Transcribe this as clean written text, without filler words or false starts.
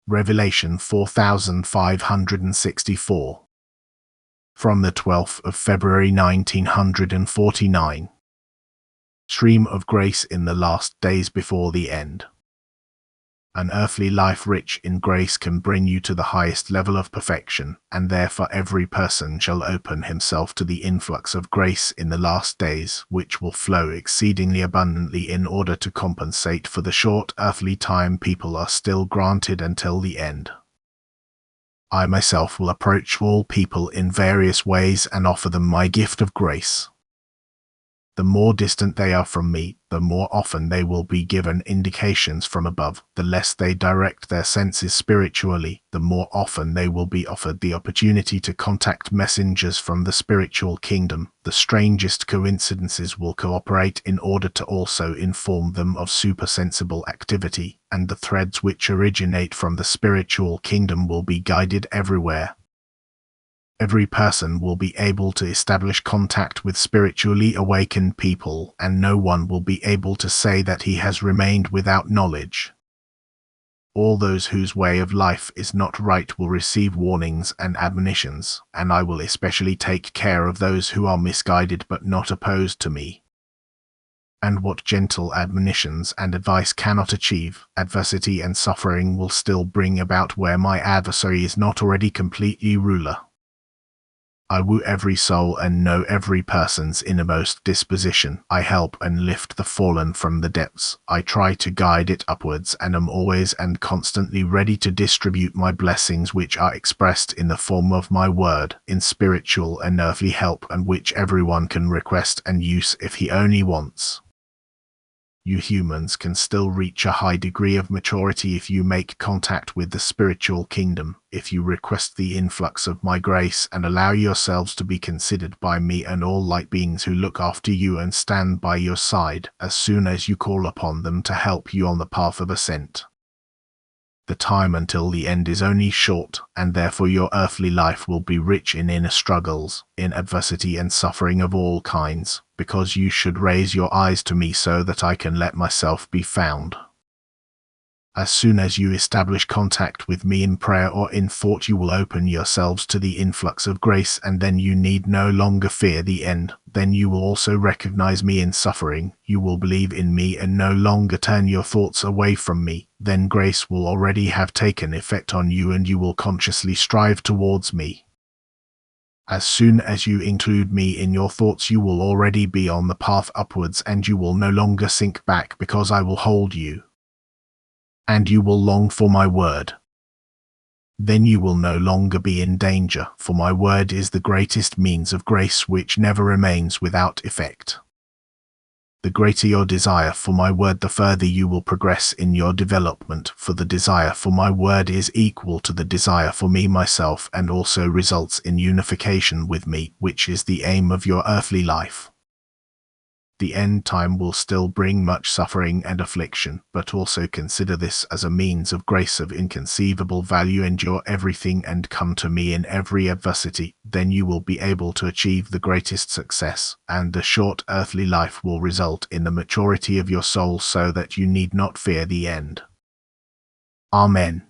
Revelation 4564. From the 12th of February 1949. Stream of grace in the last days before the end. An earthly life rich in grace can bring you to the highest level of perfection, and therefore every person shall open himself to the influx of grace in the last days, which will flow exceedingly abundantly in order to compensate for the short earthly time people are still granted until the end. I myself will approach all people in various ways and offer them my gift of grace. The more distant they are from me, the more often they will be given indications from above. The less they direct their senses spiritually, the more often they will be offered the opportunity to contact messengers from the spiritual kingdom. The strangest coincidences will cooperate in order to also inform them of supersensible activity, and the threads which originate from the spiritual kingdom will be guided everywhere. Every person will be able to establish contact with spiritually awakened people, and no one will be able to say that he has remained without knowledge. All those whose way of life is not right will receive warnings and admonitions, and I will especially take care of those who are misguided but not opposed to me. And what gentle admonitions and advice cannot achieve, adversity and suffering will still bring about where my adversary is not already completely ruler. I woo every soul and know every person's innermost disposition. I help and lift the fallen from the depths. I try to guide it upwards and am always and constantly ready to distribute my blessings, which are expressed in the form of my word, in spiritual and earthly help, and which everyone can request and use if he only wants. You humans can still reach a high degree of maturity if you make contact with the spiritual kingdom, if you request the influx of my grace and allow yourselves to be considered by me and all light beings who look after you and stand by your side, as soon as you call upon them to help you on the path of ascent. The time until the end is only short, and therefore your earthly life will be rich in inner struggles, in adversity and suffering of all kinds, because you should raise your eyes to me so that I can let myself be found. As soon as you establish contact with me in prayer or in thought, you will open yourselves to the influx of grace, and then you need no longer fear the end. Then you will also recognize me in suffering. You will believe in me and no longer turn your thoughts away from me. Then grace will already have taken effect on you, and you will consciously strive towards me. As soon as you include me in your thoughts, you will already be on the path upwards, and you will no longer sink back, because I will hold you. And you will long for my word. Then you will no longer be in danger, for my word is the greatest means of grace which never remains without effect. The greater your desire for my word, the further you will progress in your development, for the desire for my word is equal to the desire for me myself, and also results in unification with me, which is the aim of your earthly life. The end time will still bring much suffering and affliction, but also consider this as a means of grace of inconceivable value. Endure everything and come to me in every adversity, then you will be able to achieve the greatest success, and the short earthly life will result in the maturity of your soul so that you need not fear the end. Amen.